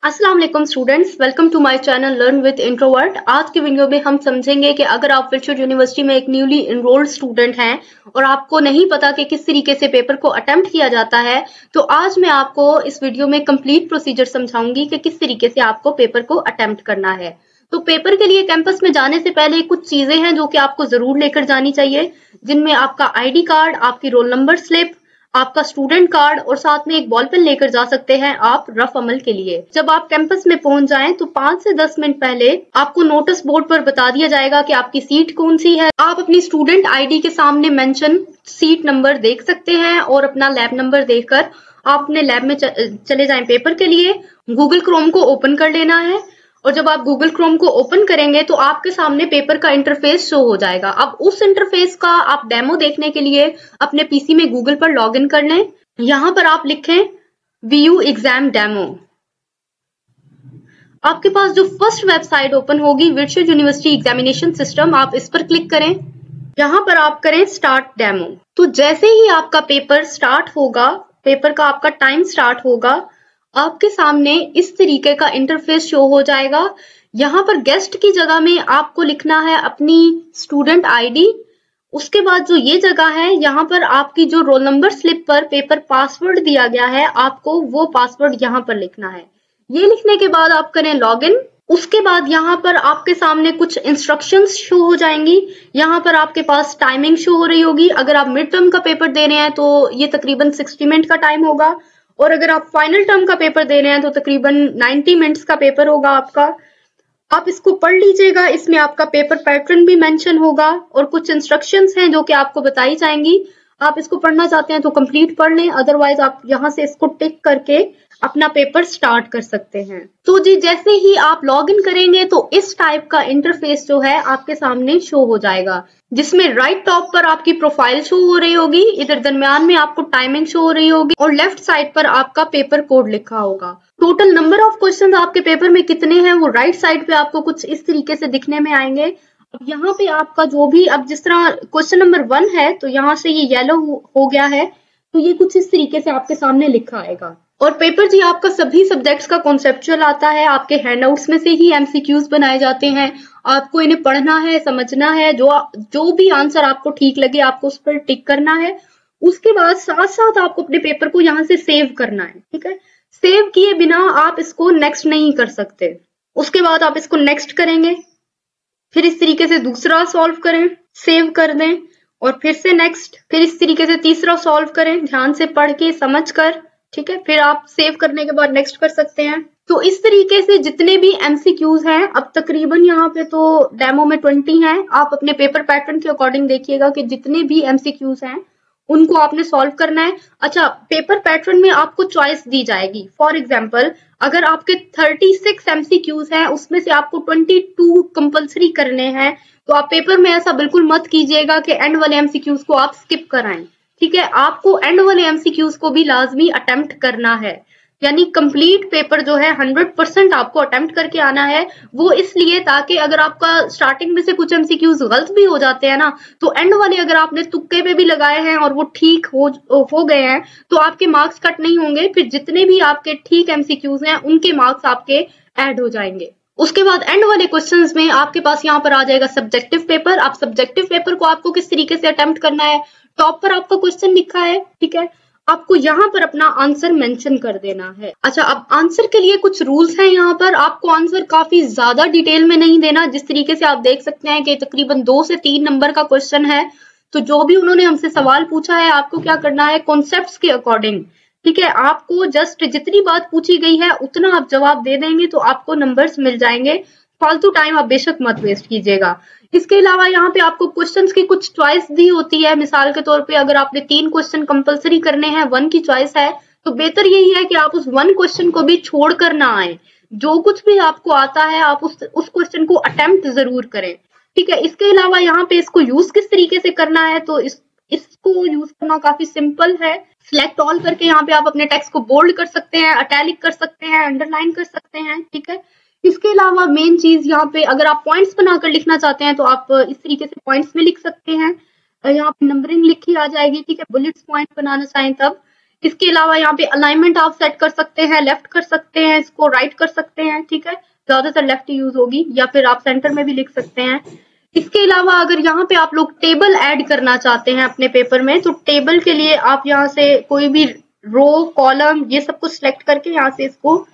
अस्सलाम वालेकुम students, welcome to my channel learn with introvert. आज की वीडियो में हम समझेंगे कि अगर आप विर्चुअल यूनिवर्सिटी में एक न्यूली इनरोल्ड स्टूडेंट हैं और आपको नहीं पता कि किस तरीके से पेपर को अटेम्प्ट किया जाता है, तो आज मैं आपको इस वीडियो में कंप्लीट प्रोसीजर समझाऊंगी कि किस तरीके से आपको पेपर को अटेम्प्ट करना है। तो पेपर के लिए कैंपस में जाने से पहले कुछ चीजें हैं जो कि आपको जरूर लेकर जानी चाहिए, जिनमें आपका ID कार्ड, आपकी रोल नंबर स्लिप, आपका स्टूडेंट कार्ड और साथ में एक बॉल पेन लेकर जा सकते हैं आप रफ अमल के लिए। जब आप कैंपस में पहुंच जाएं तो 5 से 10 मिनट पहले आपको नोटिस बोर्ड पर बता दिया जाएगा कि आपकी सीट कौन सी है। आप अपनी स्टूडेंट ID के सामने मेंशन सीट नंबर देख सकते हैं और अपना लैब नंबर देखकर आप अपने लैब में चले जाएं पेपर के लिए। गूगल क्रोम को ओपन कर लेना है और जब आप गूगल क्रोम को ओपन करेंगे तो आपके सामने पेपर का इंटरफेस शो हो जाएगा। अब उस इंटरफेस का आप डेमो देखने के लिए अपने पीसी में गूगल पर लॉग इन कर लें। यहां पर आप लिखें व्यू एग्जाम डेमो। आपके पास जो फर्स्ट वेबसाइट ओपन होगी वर्चुअल यूनिवर्सिटी एग्जामिनेशन सिस्टम, आप इस पर क्लिक करें। यहां पर आप करें स्टार्ट डेमो। तो जैसे ही आपका पेपर स्टार्ट होगा, पेपर का आपका टाइम स्टार्ट होगा, आपके सामने इस तरीके का इंटरफेस शो हो जाएगा। यहाँ पर गेस्ट की जगह में आपको लिखना है अपनी स्टूडेंट ID। उसके बाद जो ये जगह है, यहाँ पर आपकी जो रोल नंबर स्लिप पर पेपर पासवर्ड दिया गया है, आपको वो पासवर्ड यहाँ पर लिखना है। ये लिखने के बाद आप करें लॉगिन। उसके बाद यहाँ पर आपके सामने कुछ इंस्ट्रक्शंस शो हो जाएंगी। यहाँ पर आपके पास टाइमिंग शो हो रही होगी। अगर आप मिड टर्म का पेपर दे रहे हैं तो ये तकरीबन 60 मिनट का टाइम होगा, और अगर आप फाइनल टर्म का पेपर दे रहे हैं तो तकरीबन 90 मिनट्स का पेपर होगा आपका। आप इसको पढ़ लीजिएगा, इसमें आपका पेपर पैटर्न भी मेंशन होगा और कुछ इंस्ट्रक्शंस हैं जो कि आपको बताई जाएंगी। आप इसको पढ़ना चाहते हैं तो कंप्लीट पढ़ लें, अदरवाइज आप यहाँ से इसको टिक करके अपना पेपर स्टार्ट कर सकते हैं। तो जी जैसे ही आप लॉग इन करेंगे तो इस टाइप का इंटरफेस जो है आपके सामने शो हो जाएगा, जिसमें राइट टॉप पर आपकी प्रोफाइल शो हो रही होगी, इधर दरमियान में आपको टाइमिंग शो हो रही होगी और लेफ्ट साइड पर आपका पेपर कोड लिखा होगा। टोटल नंबर ऑफ क्वेश्चन आपके पेपर में कितने हैं वो राइट साइड पे आपको कुछ इस तरीके से दिखने में आएंगे। अब यहाँ पे आपका जो भी, अब जिस तरह क्वेश्चन नंबर 1 है तो यहाँ से ये येलो हो गया है, तो ये कुछ इस तरीके से आपके सामने लिखा आएगा। और पेपर जी आपका सभी सब्जेक्ट्स का कॉन्सेप्चुअल आता है। आपके हैंडआउट्स में से ही MCQs बनाए जाते हैं। आपको इन्हें पढ़ना है, समझना है, जो भी आंसर आपको ठीक लगे आपको उस पर टिक करना है। उसके बाद साथ साथ आपको अपने पेपर को यहाँ से सेव करना है, ठीक है। सेव किए बिना आप इसको नेक्स्ट नहीं कर सकते। उसके बाद आप इसको नेक्स्ट करेंगे, फिर इस तरीके से दूसरा सॉल्व करें, सेव कर दें और फिर से नेक्स्ट, फिर इस तरीके से तीसरा सॉल्व करें, ध्यान से पढ़ के समझ कर, ठीक है। फिर आप सेव करने के बाद नेक्स्ट कर सकते हैं। तो इस तरीके से जितने भी MCQs हैं, अब तकरीबन यहाँ पे तो डेमो में 20 हैं। आप अपने पेपर पैटर्न के अकॉर्डिंग देखिएगा कि जितने भी MCQs हैं उनको आपने सॉल्व करना है। अच्छा, पेपर पैटर्न में आपको चॉइस दी जाएगी। फॉर एग्जाम्पल, अगर आपके 36 MCQs हैं, उसमें से आपको 22 कंपल्सरी करने हैं, तो आप पेपर में ऐसा बिल्कुल मत कीजिएगा कि एंड वाले MCQs को आप स्किप कराएं, ठीक है। आपको एंड वाले MCQs को भी लाजमी अटेम्प्ट करना है, यानी कंप्लीट पेपर जो है 100% आपको अटेम्प्ट करके आना है। वो इसलिए ताकि अगर आपका स्टार्टिंग में से कुछ MCQs गलत भी हो जाते हैं ना, तो एंड वाले अगर आपने तुक्के पे भी लगाए हैं और वो ठीक हो गए हैं तो आपके मार्क्स कट नहीं होंगे। फिर जितने भी आपके ठीक MCQs हैं उनके मार्क्स आपके ऐड हो जाएंगे। उसके बाद एंड वाले क्वेश्चंस में आपके पास यहाँ पर आ जाएगा सब्जेक्टिव पेपर। आप सब्जेक्टिव पेपर को आपको किस तरीके से अटेम्प्ट करना है, टॉप पर आपका क्वेश्चन लिखा है, ठीक है। आपको यहाँ पर अपना आंसर मेंशन कर देना है। अच्छा, अब आंसर के लिए कुछ रूल्स हैं। यहाँ पर आपको आंसर काफी ज्यादा डिटेल में नहीं देना। जिस तरीके से आप देख सकते हैं कि तकरीबन 2 से 3 नंबर का क्वेश्चन है, तो जो भी उन्होंने हमसे सवाल पूछा है आपको क्या करना है, कॉन्सेप्ट्स के अकॉर्डिंग, ठीक है। आपको जस्ट जितनी बात पूछी गई है उतना आप जवाब दे देंगे तो आपको नंबर्स मिल जाएंगे। फालतू टाइम आप बेशक मत वेस्ट कीजिएगा। इसके अलावा यहाँ पे आपको क्वेश्चंस की कुछ चॉइस दी होती है। मिसाल के तौर पे अगर आपने 3 क्वेश्चन कंपलसरी करने हैं, 1 की चॉइस है, तो बेहतर यही है कि आप उस 1 क्वेश्चन को भी छोड़ कर ना आए। जो कुछ भी आपको आता है आप उस क्वेश्चन को अटेम्प्ट जरूर करें, ठीक है। इसके अलावा यहाँ पे इसको यूज किस तरीके से करना है, तो इसको यूज करना काफी सिंपल है। सिलेक्ट ऑल करके यहाँ पे आप अपने टेक्स्ट को बोल्ड कर सकते हैं, अटैलिक कर सकते हैं, अंडरलाइन कर सकते हैं, ठीक है। इसके अलावा मेन चीज यहाँ पे अगर आप पॉइंट्स बनाकर लिखना चाहते हैं तो आप इस तरीके से पॉइंट्स में लिख सकते हैं। यहाँ पे नंबरिंग लिखी आ जाएगी, ठीक है। बुलेट्स पॉइंट बनाना चाहें तब इसके अलावा यहाँ पे अलाइनमेंट आप सेट कर सकते हैं, लेफ्ट कर सकते हैं, इसको राइट कर सकते हैं, ठीक है, ज्यादातर लेफ्ट यूज होगी, या फिर आप सेंटर में भी लिख सकते हैं। इसके अलावा अगर यहाँ पे आप लोग टेबल ऐड करना चाहते हैं अपने पेपर में, तो टेबल के लिए आप यहाँ से कोई भी रो, कॉलम, ये सब कुछ सिलेक्ट करके यहाँ से इसको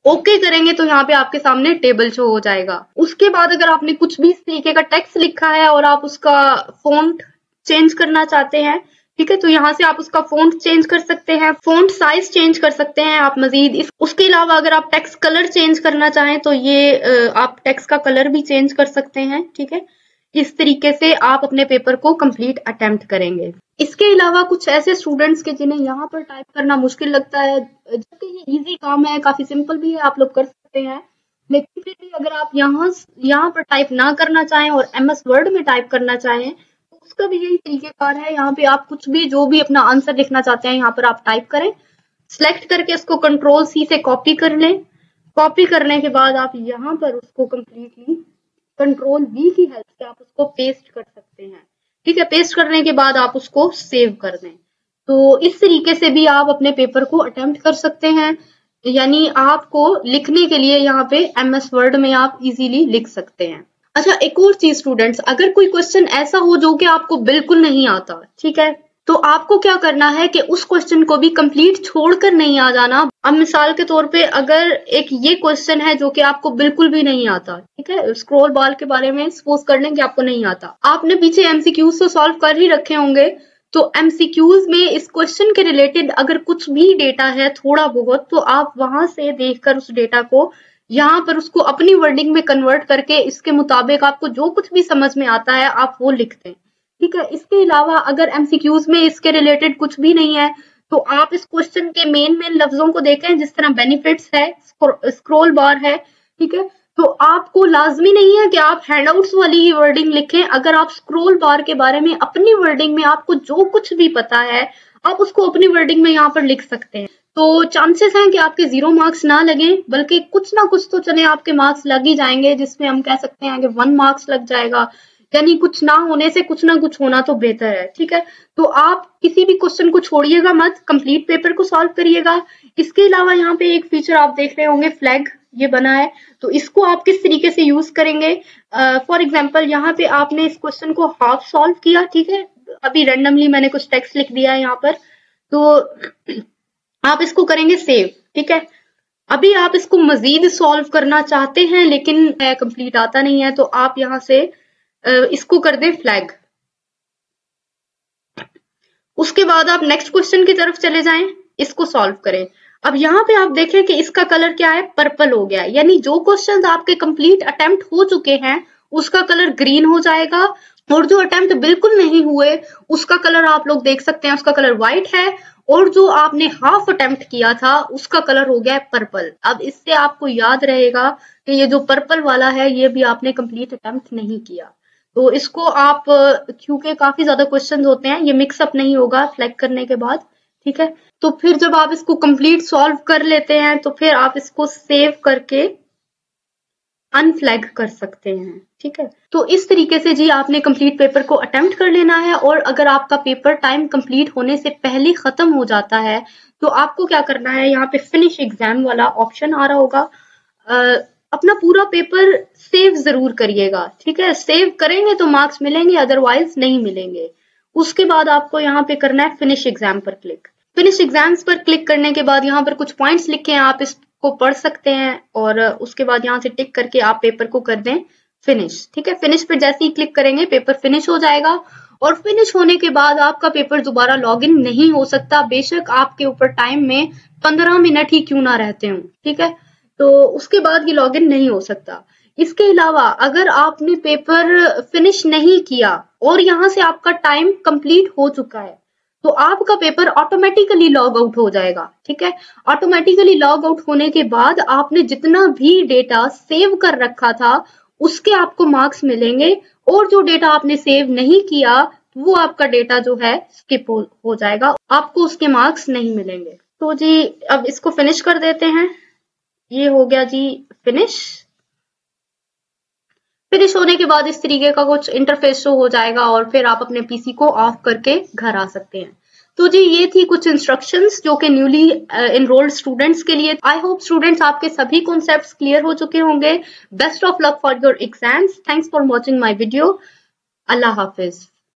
ओके करेंगे तो यहाँ पे आपके सामने टेबल शो हो जाएगा। उसके बाद अगर आपने कुछ भी इस तरीके का टेक्स्ट लिखा है और आप उसका फॉन्ट चेंज करना चाहते हैं, ठीक है, तो यहाँ से आप उसका फॉन्ट चेंज कर सकते हैं, फॉन्ट साइज चेंज कर सकते हैं आप मजीद। उसके अलावा अगर आप टेक्स्ट कलर चेंज करना चाहें तो ये आप टेक्स्ट का कलर भी चेंज कर सकते हैं, ठीक है। इस तरीके से आप अपने पेपर को कंप्लीट अटेम्प्ट करेंगे। इसके अलावा कुछ ऐसे स्टूडेंट्स के जिन्हें यहाँ पर टाइप करना मुश्किल लगता है, जबकि ये इजी काम है, काफी सिंपल भी है, आप लोग कर सकते हैं, लेकिन फिर भी अगर आप यहाँ पर टाइप ना करना चाहें और MS वर्ड में टाइप करना चाहें तो उसका भी यही तरीकेकार है। यहाँ पे आप कुछ भी, जो भी अपना आंसर लिखना चाहते हैं, यहाँ पर आप टाइप करें, सिलेक्ट करके इसको Ctrl+C से कॉपी कर लें। कॉपी करने के बाद आप यहाँ पर उसको कंप्लीटली Ctrl+V की हेल्प से आप उसको पेस्ट कर सकते हैं, ठीक है। पेस्ट करने के बाद आप उसको सेव कर दें। तो इस तरीके से भी आप अपने पेपर को अटेम्प्ट कर सकते हैं, यानी आपको लिखने के लिए यहाँ पे MS वर्ड में आप इजीली लिख सकते हैं। अच्छा, एक और चीज स्टूडेंट्स, अगर कोई क्वेश्चन ऐसा हो जो कि आपको बिल्कुल नहीं आता, ठीक है, तो आपको क्या करना है कि उस क्वेश्चन को भी कंप्लीट छोड़कर नहीं आ जाना। अब मिसाल के तौर पे अगर एक ये क्वेश्चन है जो कि आपको बिल्कुल भी नहीं आता, ठीक है, स्क्रॉल बार के बारे में सपोज कर लें कि आपको नहीं आता, आपने पीछे MCQs तो सॉल्व कर ही रखे होंगे, तो MCQs में इस क्वेश्चन के रिलेटेड अगर कुछ भी डेटा है थोड़ा बहुत, तो आप वहां से देखकर उस डेटा को यहाँ पर उसको अपनी वर्डिंग में कन्वर्ट करके इसके मुताबिक आपको जो कुछ भी समझ में आता है आप वो लिखते हैं, ठीक है। इसके अलावा अगर MCQs में इसके रिलेटेड कुछ भी नहीं है तो आप इस क्वेश्चन के मेन लफ्जों को देखें, जिस तरह बेनिफिट्स है, स्क्रॉल बार है, ठीक है। तो आपको लाजमी नहीं है कि आप हैंडआउट्स वाली ही वर्डिंग लिखें। अगर आप स्क्रॉल बार के बारे में अपनी वर्डिंग में आपको जो कुछ भी पता है आप उसको अपनी वर्डिंग में यहाँ पर लिख सकते हैं। तो चांसेस हैं कि आपके 0 मार्क्स ना लगे, बल्कि कुछ ना कुछ तो चले आपके मार्क्स लग ही जाएंगे, जिसमें हम कह सकते हैं कि 1 मार्क्स लग जाएगा, यानी कुछ ना होने से कुछ ना कुछ होना तो बेहतर है, ठीक है। तो आप किसी भी क्वेश्चन को छोड़िएगा मत, कंप्लीट पेपर को सॉल्व करिएगा। इसके अलावा यहाँ पे एक फीचर आप देख रहे होंगे, फ्लैग ये बना है, तो इसको आप किस तरीके से यूज करेंगे। फॉर एग्जाम्पल यहाँ पे आपने इस क्वेश्चन को हाफ सॉल्व किया, ठीक है, अभी रैंडमली मैंने कुछ टेक्स्ट लिख दिया है यहाँ पर, तो आप इसको करेंगे सेव, ठीक है। अभी आप इसको मजीद सॉल्व करना चाहते हैं लेकिन कंप्लीट आता नहीं है, तो आप यहाँ से इसको कर दें फ्लैग। उसके बाद आप नेक्स्ट क्वेश्चन की तरफ चले जाएं, इसको सॉल्व करें। अब यहाँ पे आप देखें कि इसका कलर क्या है, पर्पल हो गया, यानी जो क्वेश्चंस आपके कंप्लीट अटेम्प्ट हो चुके हैं उसका कलर ग्रीन हो जाएगा, और जो अटेम्प्ट बिल्कुल नहीं हुए उसका कलर आप लोग देख सकते हैं, उसका कलर व्हाइट है, और जो आपने हाफ अटेम्प्ट किया था उसका कलर हो गया है पर्पल। अब इससे आपको याद रहेगा कि ये जो पर्पल वाला है ये भी आपने कंप्लीट अटेम्प्ट नहीं किया। तो इसको आप, क्योंकि काफी ज्यादा क्वेश्चन होते हैं, ये मिक्सअप नहीं होगा फ्लैग करने के बाद, ठीक है। तो फिर जब आप इसको कंप्लीट सॉल्व कर लेते हैं तो फिर आप इसको सेव करके अनफ्लैग कर सकते हैं, ठीक है। तो इस तरीके से जी आपने कंप्लीट पेपर को अटेम्प्ट कर लेना है, और अगर आपका पेपर टाइम कंप्लीट होने से पहले खत्म हो जाता है तो आपको क्या करना है, यहाँ पे फिनिश एग्जाम वाला ऑप्शन आ रहा होगा, अपना पूरा पेपर सेव जरूर करिएगा, ठीक है। सेव करेंगे तो मार्क्स मिलेंगे, अदरवाइज नहीं मिलेंगे। उसके बाद आपको यहाँ पे करना है फिनिश एग्जाम पर क्लिक। फिनिश एग्जाम्स पर क्लिक करने के बाद यहाँ पर कुछ पॉइंट्स लिखे हैं, आप इसको पढ़ सकते हैं, और उसके बाद यहाँ से टिक करके आप पेपर को कर दें फिनिश, ठीक है। फिनिश पर जैसे ही क्लिक करेंगे पेपर फिनिश हो जाएगा, और फिनिश होने के बाद आपका पेपर दोबारा लॉगिन नहीं हो सकता, बेशक आपके ऊपर टाइम में 15 मिनट ही क्यों ना रहते हो, ठीक है। तो उसके बाद ये लॉगिन नहीं हो सकता। इसके अलावा अगर आपने पेपर फिनिश नहीं किया और यहाँ से आपका टाइम कंप्लीट हो चुका है तो आपका पेपर ऑटोमेटिकली लॉग आउट हो जाएगा, ठीक है। ऑटोमेटिकली लॉग आउट होने के बाद आपने जितना भी डेटा सेव कर रखा था उसके आपको मार्क्स मिलेंगे, और जो डेटा आपने सेव नहीं किया वो आपका डेटा जो है स्किप हो जाएगा, आपको उसके मार्क्स नहीं मिलेंगे। तो जी अब इसको फिनिश कर देते हैं। ये हो गया जी फिनिश। फिनिश होने के बाद इस तरीके का कुछ इंटरफेस शो हो जाएगा, और फिर आप अपने पीसी को ऑफ करके घर आ सकते हैं। तो जी ये थी कुछ इंस्ट्रक्शंस जो कि न्यूली एनरोल्ड स्टूडेंट्स के लिए। आई होप स्टूडेंट्स आपके सभी कॉन्सेप्ट्स क्लियर हो चुके होंगे। Best of luck for your exams. Thanks for watching my video. Allah Hafiz.